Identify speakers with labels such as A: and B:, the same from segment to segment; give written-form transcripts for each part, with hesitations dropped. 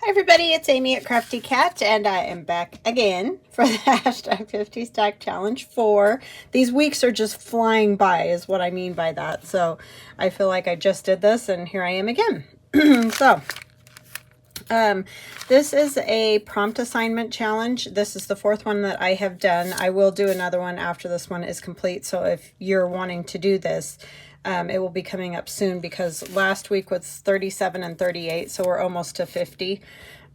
A: Hi everybody, it's Amy at Crafty Cat, and I am back again for the hashtag 50 Stack Challenge 4. These weeks are just flying by is what I mean by that. So I feel like I just did this and here I am again. This is a prompt assignment challenge. This is the fourth one that I have done. I will do another one after this one is complete. So if you're wanting to do this, it will be coming up soon because last week was 37 and 38, so we're almost to 50.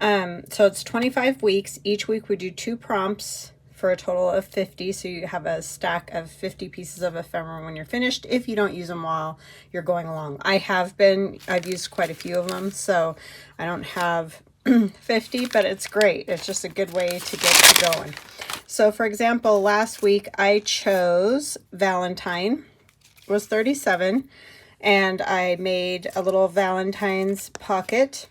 A: So it's 25 weeks. Each week we do 2 prompts for a total of 50, so you have a stack of 50 pieces of ephemera when you're finished, if you don't use them while you're going along. I've used quite a few of them, so I don't have 50, but it's great. It's just a good way to get you going. So for example, last week I chose Valentine. Was 37, and I made a little Valentine's pocket.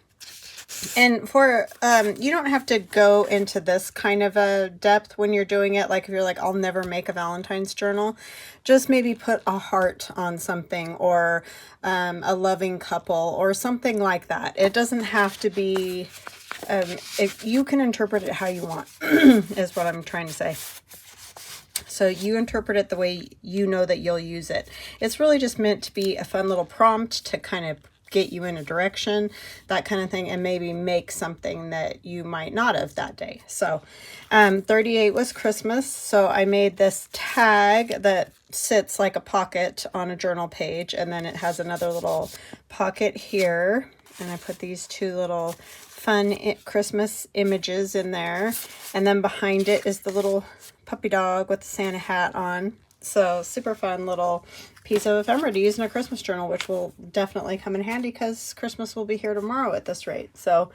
A: And for you don't have to go into this kind of a depth when you're doing it. Like if you're like, I'll never make a Valentine's journal, just maybe put a heart on something, or a loving couple or something like that. It doesn't have to be you can interpret it how you want is what I'm trying to say. So you interpret it the way you know that you'll use it. It's really just meant to be a fun little prompt to kind of get you in a direction, that kind of thing, and maybe make something that you might not have that day. So 38 was Christmas, so I made this tag that sits like a pocket on a journal page, and then it has another little pocket here, and I put these 2 little fun Christmas images in there, and then behind it is the little puppy dog with the Santa hat on. So super fun little piece of ephemera to use in a Christmas journal, which will definitely come in handy because Christmas will be here tomorrow at this rate. So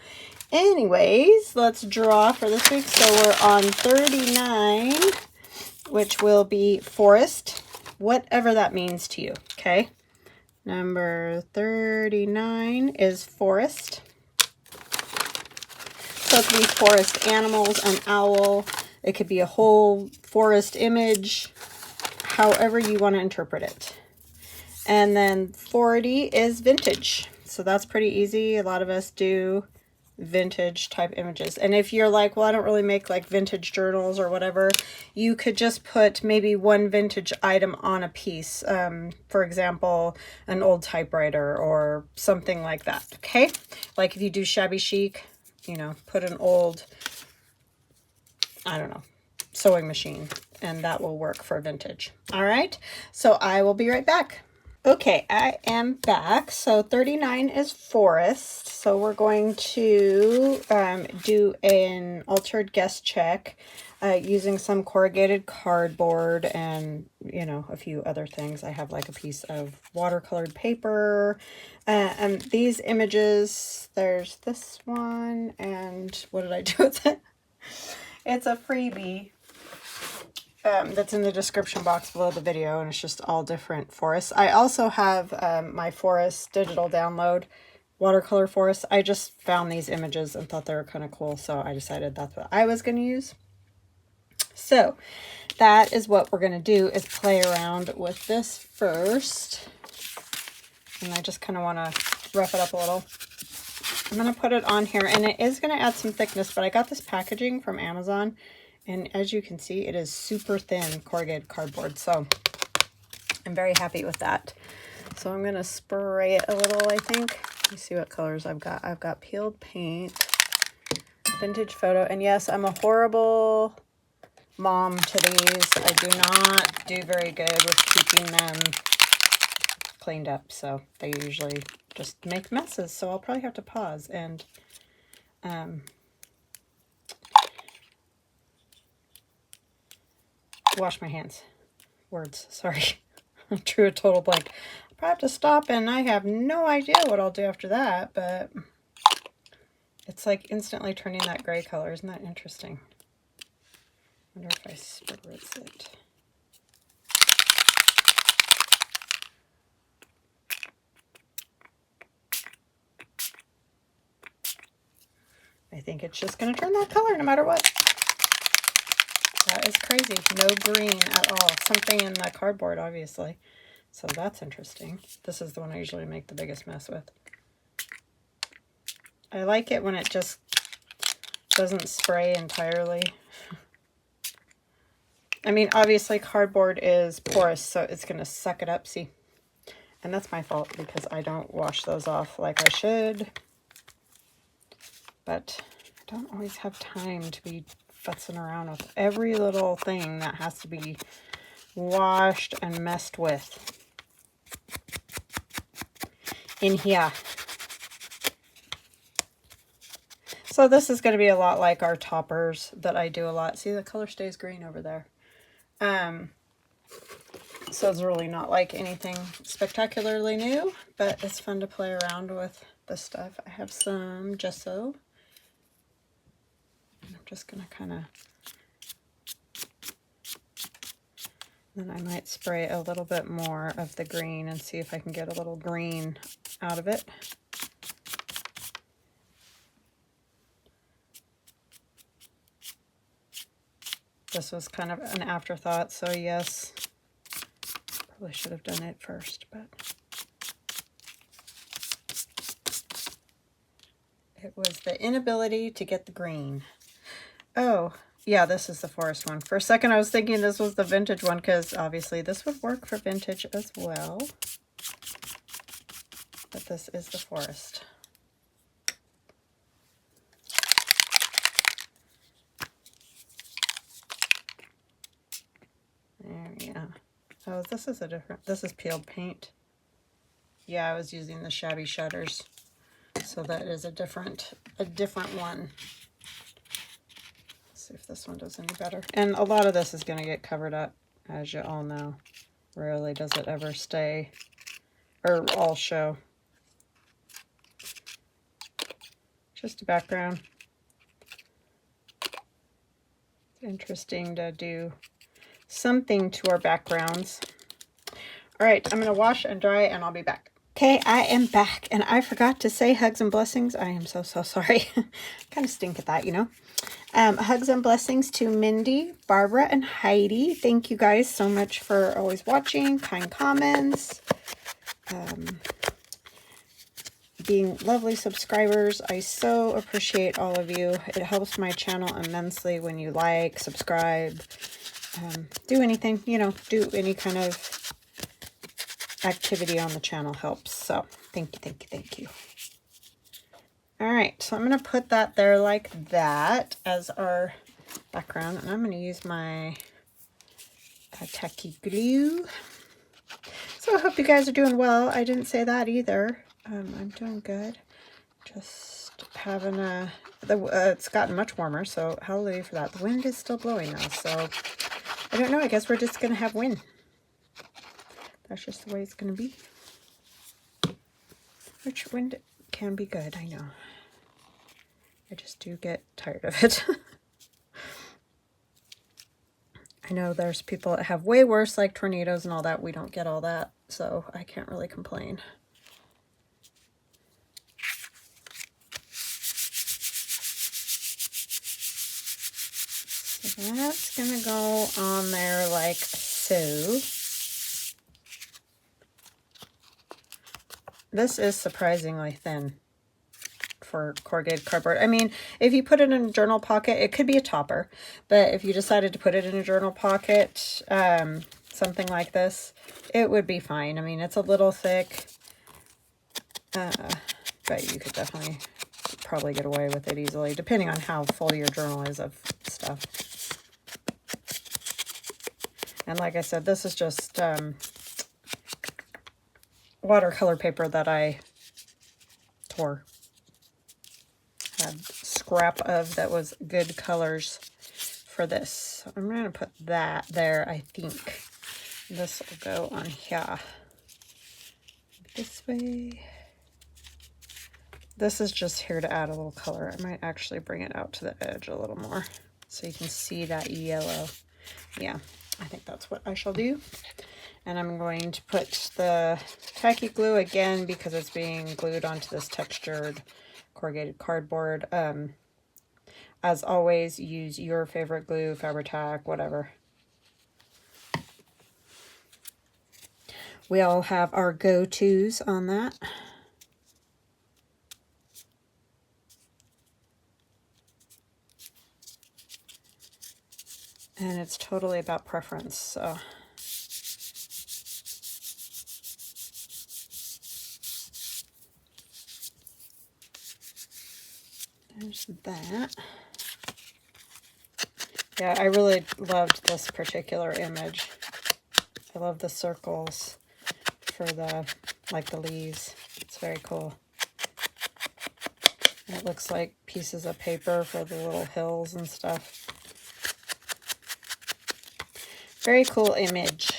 A: anyways, let's draw for this week. So we're on 39, which will be forest, whatever that means to you. Okay, number 39 is forest. So it could be forest animals, an owl. It could be a whole forest image, however you want to interpret it. And then 40 is vintage. So that's pretty easy. A lot of us do vintage type images. And if you're like, well, I don't really make like vintage journals or whatever, you could just put maybe one vintage item on a piece. For example, an old typewriter or something like that. Okay. Like if you do shabby chic, you know, put an old, I don't know, sewing machine, and that will work for vintage. All right, so I will be right back. Okay, I am back. So 39 is forest. So we're going to do an altered guess check using some corrugated cardboard and, you know, a few other things. I have like a piece of watercolored paper. And these images, there's this one, and what did I do with it? It's a freebie that's in the description box below the video, and it's just all different forests. I also have my forest digital download, watercolor forest. I just found these images and thought they were kind of cool, so I decided that's what I was going to use. So that is what we're going to do, is play around with this first. And I just kind of want to rough it up a little. I'm going to put it on here, and it is going to add some thickness, but I got this packaging from Amazon, and as you can see, it is super thin corrugated cardboard, so I'm very happy with that. So I'm going to spray it a little, I think. Let me see what colors I've got. I've got peeled paint, vintage photo, and yes, I'm a horrible mom to these. I do not do very good with keeping them cleaned up, so they usually just make messes, so I'll probably have to pause and wash my hands. Words, sorry. I drew a total blank. I'll probably have to stop, and I have no idea what I'll do after that, but it's like instantly turning that gray color. Isn't that interesting? I wonder if I spritz it. I think it's just going to turn that color no matter what. That is crazy. No green at all. Something in the cardboard, obviously. So that's interesting. This is the one I usually make the biggest mess with. I like it when it just doesn't spray entirely. I mean, obviously cardboard is porous, so it's going to suck it up, see? And that's my fault because I don't wash those off like I should. But I don't always have time to be futzing around with every little thing that has to be washed and messed with in here. So this is going to be a lot like our toppers that I do a lot. See, the color stays green over there. So it's really not like anything spectacularly new, but it's fun to play around with this stuff. I have some gesso. I'm just going to kind of, then I might spray a little bit more of the green and see if I can get a little green out of it. This was kind of an afterthought, so yes, probably should have done it first, but it was the inability to get the green. Oh, yeah, this is the forest one. For a second, I was thinking this was the vintage one because obviously this would work for vintage as well. But this is the forest. There, yeah. Oh, this is a different, this is peeled paint. Yeah, I was using the shabby shutters. So that is a different one. Let's see if this one does any better. And a lot of this is going to get covered up, as you all know. Rarely does it ever stay or all show. Just a background. It's interesting to do something to our backgrounds. All right, I'm going to wash and dry and I'll be back. Okay, I am back and I forgot to say hugs and blessings. I am so sorry. Kind of stink at that, you know. Hugs and blessings to Mindy, Barbara, and Heidi. Thank you guys so much for always watching, kind comments, being lovely subscribers. I so appreciate all of you. It helps my channel immensely when you like, subscribe, do anything, you know, do any kind of activity on the channel helps. So thank you, thank you, thank you. All right, so I'm going to put that there like that as our background, and I'm going to use my tacky glue. So I hope you guys are doing well. I didn't say that either. I'm doing good. Just having a, it's gotten much warmer, so hallelujah for that. The wind is still blowing though, so I don't know. I guess we're just going to have wind. That's just the way it's going to be. Which wind can be good, I know. I just do get tired of it. I know there's people that have way worse, like tornadoes and all that. We don't get all that, so I can't really complain. So that's going to go on there like so. This is surprisingly thin for corrugated cardboard. I mean, if you put it in a journal pocket, it could be a topper, but if you decided to put it in a journal pocket, something like this, it would be fine. I mean, it's a little thick, but you could definitely probably get away with it easily, depending on how full your journal is of stuff. And like I said, this is just watercolor paper that I tore. Had scrap of that was good colors for this. So I'm going to put that there, I think. This will go on here. This way. This is just here to add a little color. I might actually bring it out to the edge a little more so you can see that yellow. Yeah, I think that's what I shall do. And I'm going to put the tacky glue again because it's being glued onto this textured corrugated cardboard. As always, use your favorite glue, Fabri-Tac, whatever. We all have our go-tos on that. And it's totally about preference, so. There's that. Yeah, I really loved this particular image. I love the circles for the, like the leaves. It's very cool. And it looks like pieces of paper for the little hills and stuff. Very cool image.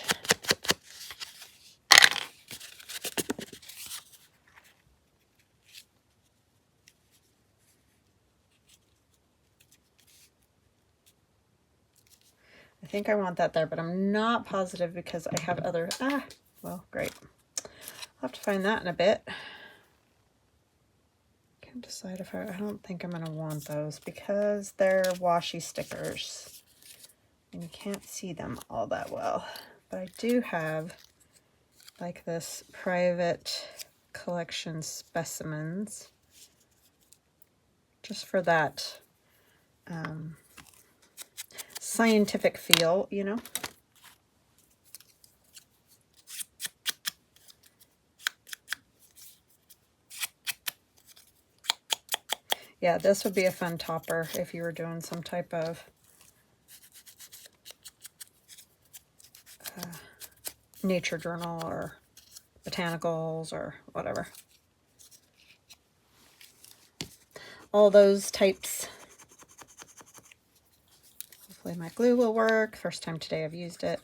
A: I think I want that there, but I'm not positive because I have other, well, great. I'll have to find that in a bit. Can't decide if I don't think I'm gonna want those because they're washi stickers and you can't see them all that well. But I do have like this private collection specimens just for that scientific feel, you know. Yeah, this would be a fun topper if you were doing some type of nature journal or botanicals or whatever. All those types. Hopefully my glue will work. First time today I've used it.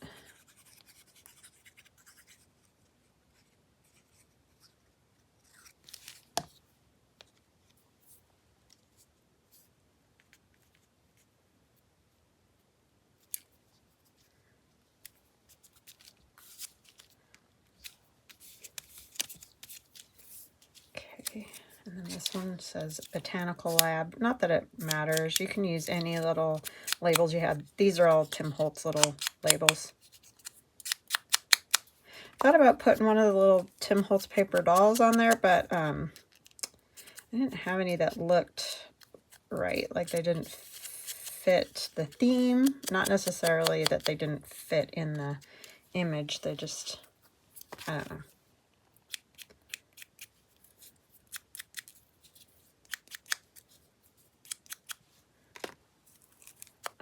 A: Okay, and then this one says Botanical Lab. Not that it matters. You can use any little labels you have. These are all Tim Holtz little labels. Thought about putting one of the little Tim Holtz paper dolls on there, but I didn't have any that looked right. Like they didn't fit the theme. Not necessarily that they didn't fit in the image. They just, I don't know.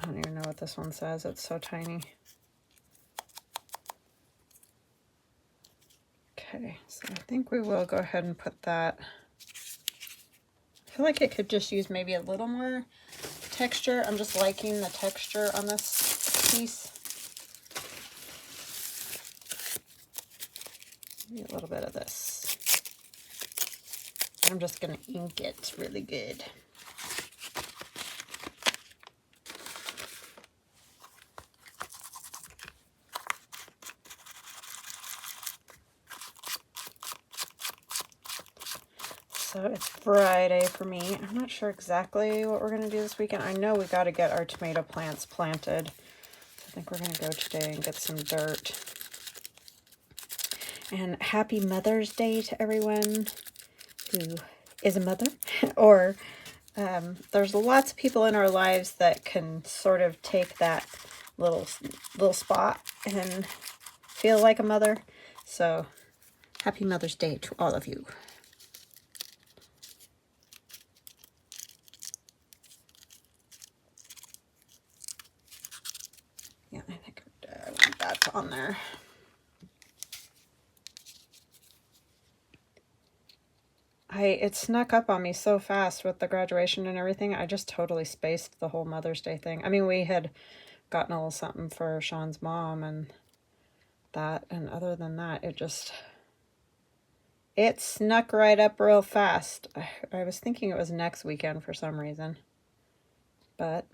A: I don't even know what this one says. It's so tiny. Okay, so I think we will go ahead and put that. I feel like it could just use maybe a little more texture. I'm just liking the texture on this piece. Maybe a little bit of this. I'm just going to ink it really good. So it's Friday for me. I'm not sure exactly what we're going to do this weekend. I know we got to get our tomato plants planted. So I think we're going to go today and get some dirt. And happy Mother's Day to everyone who is a mother. Or there's lots of people in our lives that can sort of take that little spot and feel like a mother. So happy Mother's Day to all of you. Yeah, I think I want that on there. It snuck up on me so fast with the graduation and everything. I just totally spaced the whole Mother's Day thing. I mean, we had gotten a little something for Sean's mom and that, and other than that, it snuck right up real fast. I was thinking it was next weekend for some reason, but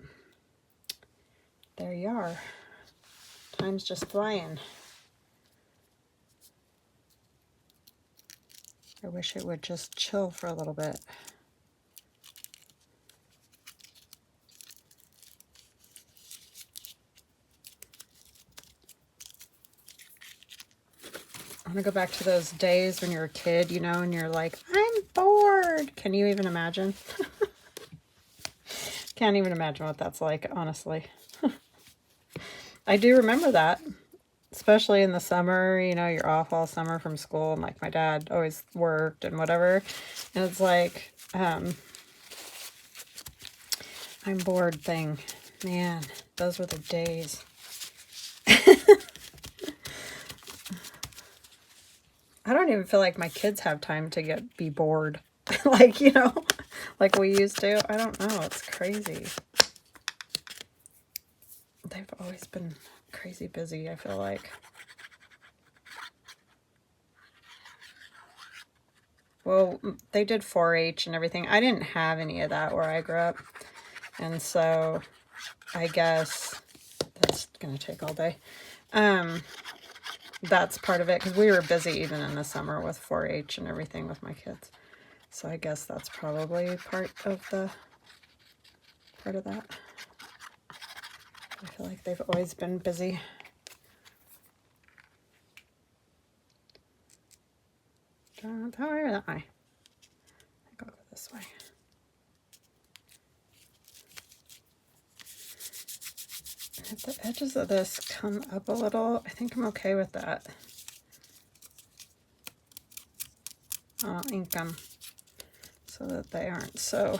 A: there you are. Time's just flying. I wish it would just chill for a little bit. I want to go back to those days when you're a kid, you know, and you're like, I'm bored. Can you even imagine? Can't even imagine what that's like, honestly. I do remember that. Especially in the summer, you know, you're off all summer from school, and like my dad always worked and whatever. And it's like, I'm bored thing. Man, those were the days. I don't even feel like my kids have time to be bored. Like, you know, like we used to. I don't know. It's crazy. They've always been crazy busy, I feel like. Well, they did 4-H and everything. I didn't have any of that where I grew up. And so I guess that's going to take all day. That's part of it, because we were busy even in the summer with 4-H and everything with my kids. So I guess that's probably part of that. I feel like they've always been busy. Where am I? I'll go this way. If the edges of this come up a little, I think I'm okay with that. I'll ink them so that they aren't so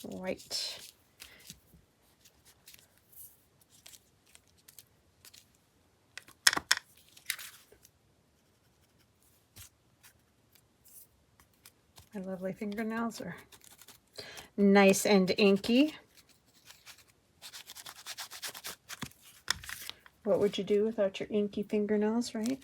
A: white. My lovely fingernails are nice and inky. What would you do without your inky fingernails, right?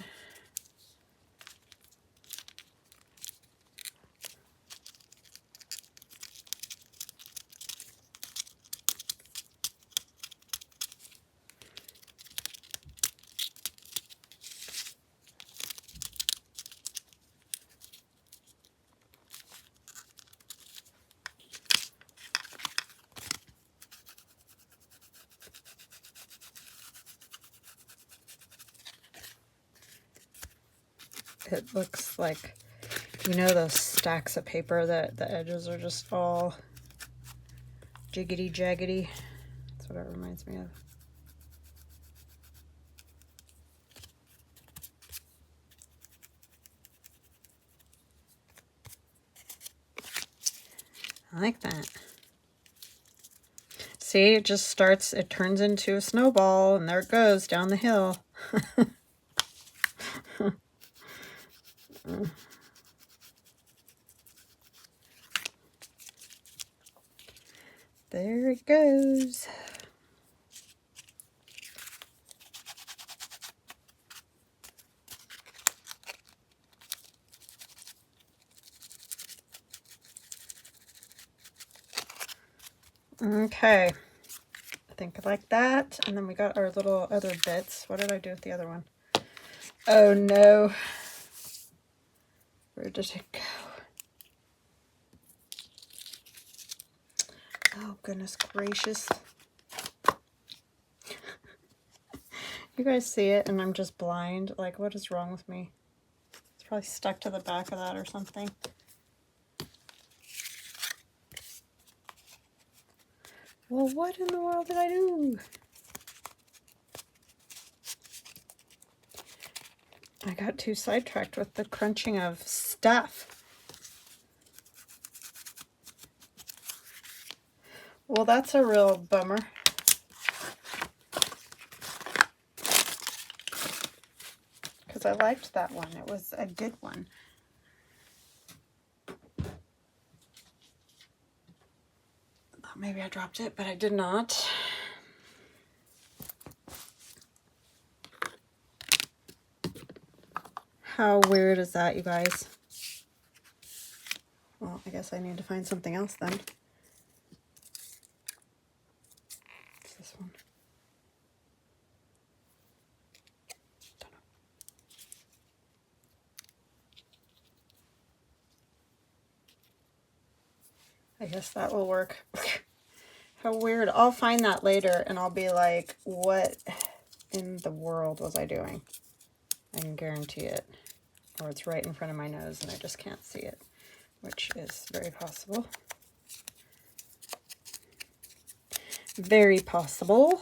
A: It looks like, you know, those stacks of paper that the edges are just all jiggity jaggedy. That's what it reminds me of. I like that. See, it just starts, it turns into a snowball, and there it goes down the hill. There it goes. Okay. I think I like that. And then we got our little other bits. What did I do with the other one? Oh no. Where did it go? Oh, goodness gracious. You guys see it and I'm just blind? Like, what is wrong with me? It's probably stuck to the back of that or something. Well, what in the world did I do? I got too sidetracked with the crunching of stuff. Well, that's a real bummer. Because I liked that one. It was a good one. Maybe I dropped it, but I did not. How weird is that, you guys? Well, I guess I need to find something else then. What's this one? Don't know. I guess that will work. How weird. I'll find that later and I'll be like, what in the world was I doing? I can guarantee it. Or it's right in front of my nose and I just can't see it, which is very possible. Very possible.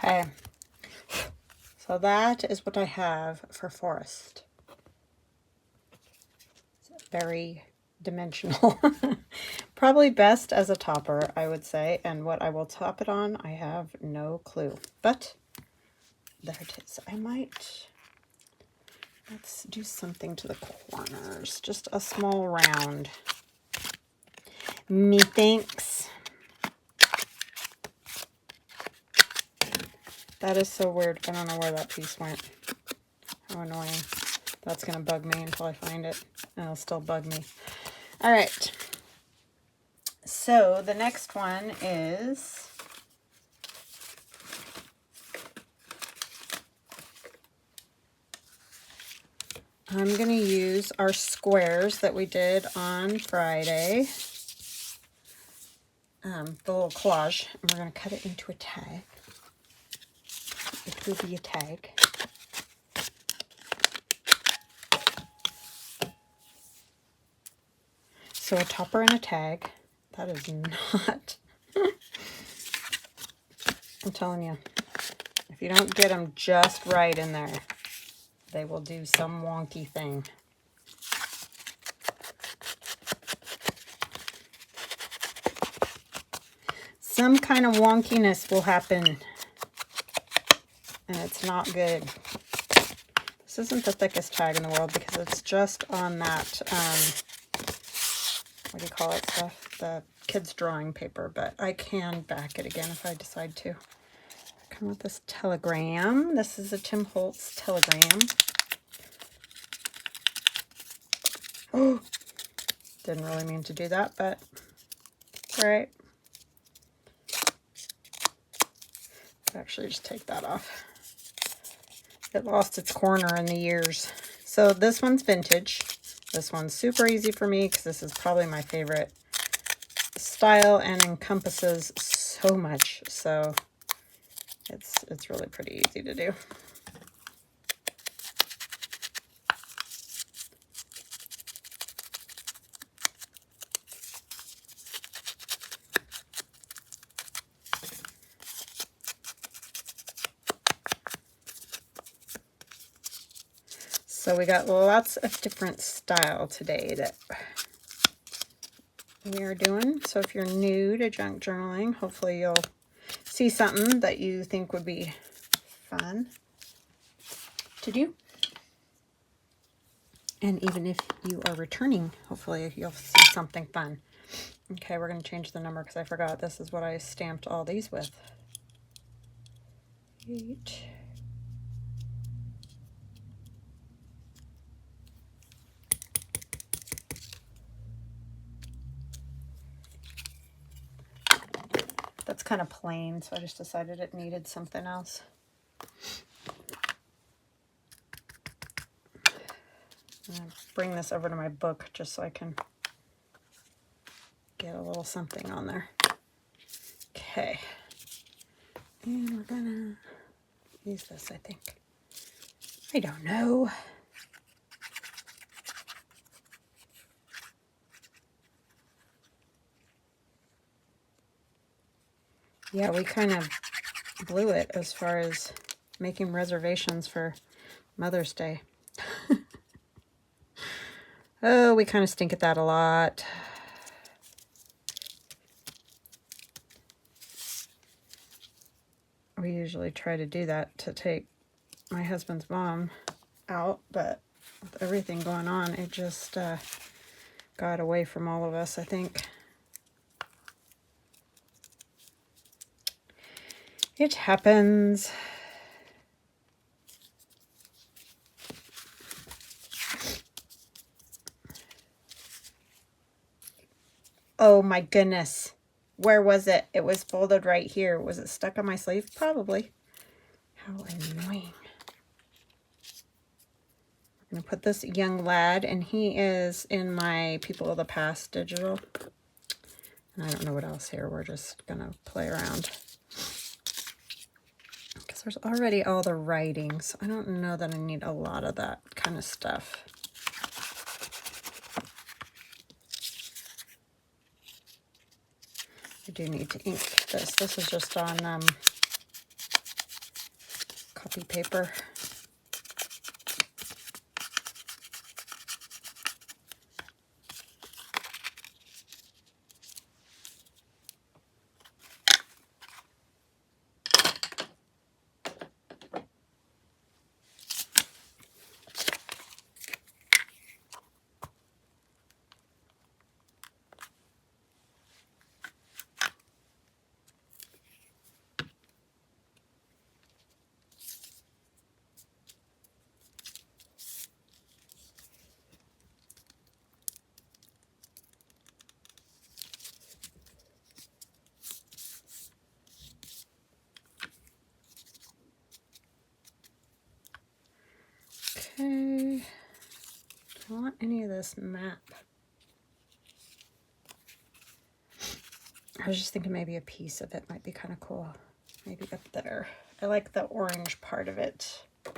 A: Okay. So that is what I have for forest. It's very dimensional. Probably best as a topper, I would say. And what I will top it on, I have no clue. But there it is. I might... Let's do something to the corners. Just a small round. Methinks. That is so weird. I don't know where that piece went. How annoying. That's going to bug me until I find it. And it'll still bug me. All right. So the next one is... I'm going to use our squares that we did on Friday. The little collage. And we're going to cut it into a tag. It will be a tag. So a topper and a tag. That is not... I'm telling you. If you don't get them just right in there, they will do some wonky thing. Some kind of wonkiness will happen, and it's not good. This isn't the thickest tag in the world because it's just on that, what do you call it stuff? The kids' drawing paper, but I can back it again if I decide to. Come with this telegram. This is a Tim Holtz telegram. Oh, didn't really mean to do that, but all right. Actually, just take that off. It lost its corner in the years. So this one's vintage. This one's super easy for me because this is probably my favorite style and encompasses so much. So it's really pretty easy to do. So we got lots of different style today that we are doing. So if you're new to junk journaling, hopefully you'll see something that you think would be fun to do. And even if you are returning, hopefully you'll see something fun. Okay, we're going to change the number because I forgot this is what I stamped all these with. 8. That's kind of plain, so I just decided it needed something else. I'm going to bring this over to my book just so I can get a little something on there. Okay. And we're going to use this, I think. I don't know. Yeah, we kind of blew it as far as making reservations for Mother's Day. Oh, we kind of stink at that a lot. We usually try to do that to take my husband's mom out, but with everything going on, it just got away from all of us, I think. It happens. Oh my goodness. Where was it? It was folded right here. Was it stuck on my sleeve? Probably. How annoying. I'm going to put this young lad, and he is in my People of the Past digital. And I don't know what else here. We're just going to play around. Because there's already all the writing, so I don't know that I need a lot of that kind of stuff. I do need to ink this. This is just on copy paper. Okay, do I want any of this map? I was just thinking maybe a piece of it might be kind of cool. Maybe up there. I like the orange part of it. So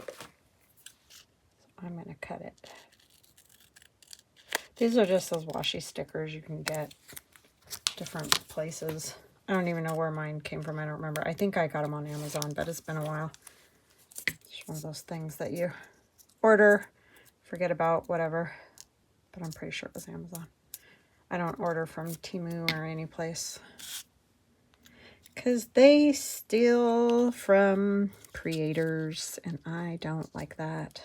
A: I'm going to cut it. These are just those washi stickers you can get different places. I don't even know where mine came from. I don't remember. I think I got them on Amazon, but it's been a while. It's one of those things that you order, forget about, whatever. But I'm pretty sure it was Amazon. I don't order from Temu or any place, because they steal from creators, and I don't like that.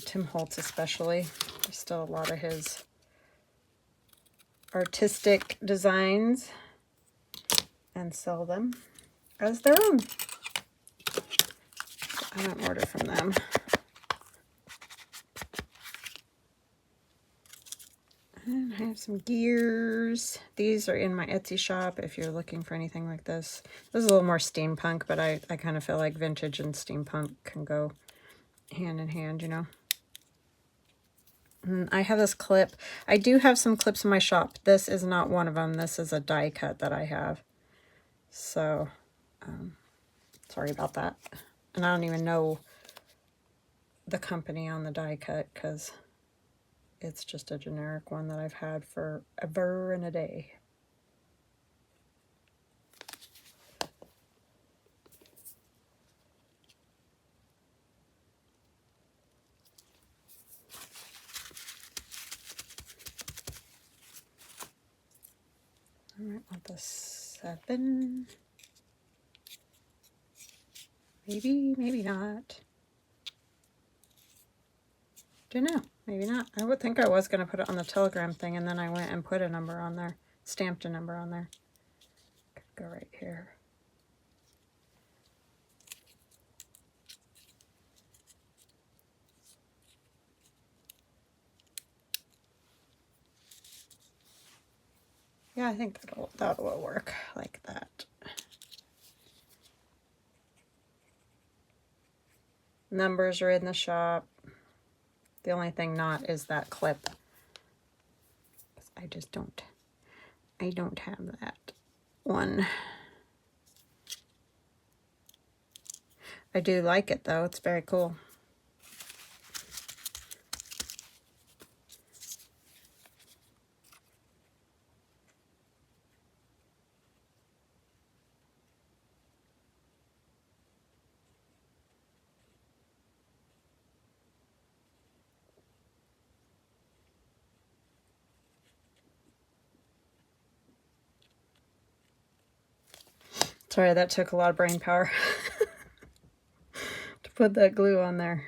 A: Tim Holtz especially. There's still a lot of his artistic designs and sell them as their own. I don't order from them. And I have some gears. These are in my Etsy shop if you're looking for anything like this. This is a little more steampunk, but I kind of feel like vintage and steampunk can go hand in hand, you know. And I have this clip. I do have some clips in my shop. This is not one of them. This is a die cut that I have. So, sorry about that. And I don't even know the company on the die cut because it's just a generic one that I've had forever and a day. I might want the 7. Maybe, maybe not. Don't know. Maybe not. I would think I was going to put it on the Telegram thing, and then I went and put a number on there. Stamped a number on there. Could go right here. Yeah, I think that will work like that. Numbers are in the shop. The only thing not is that clip. I just don't. I don't have that one. I do like it though. It's very cool. Sorry, that took a lot of brain power to put that glue on there.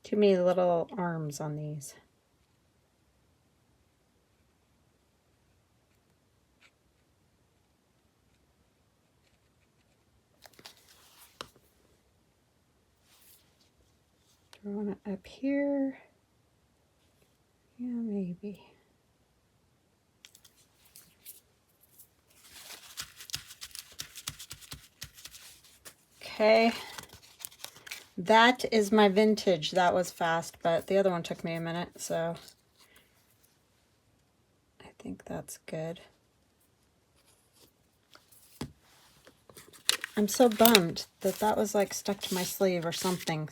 A: Too many little arms on these. Do I want it up here? Yeah, maybe. Okay. That is my vintage. That was fast, but the other one took me a minute, so I think that's good. I'm so bummed that that was like stuck to my sleeve or something.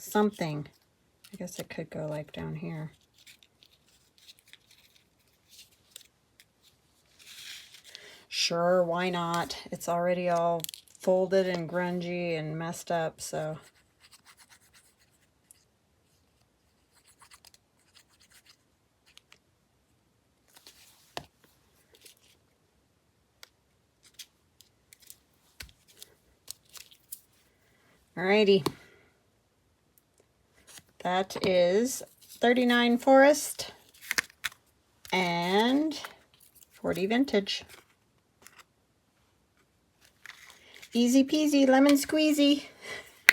A: I guess it could go like down here. sure, why not? It's already all folded and grungy and messed up, so. Alrighty. That is 39 Forest and 40 Vintage. Easy peasy, lemon squeezy.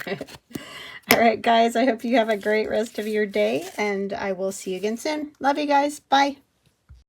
A: All right, guys, I hope you have a great rest of your day, and I will see you again soon. Love you guys. Bye.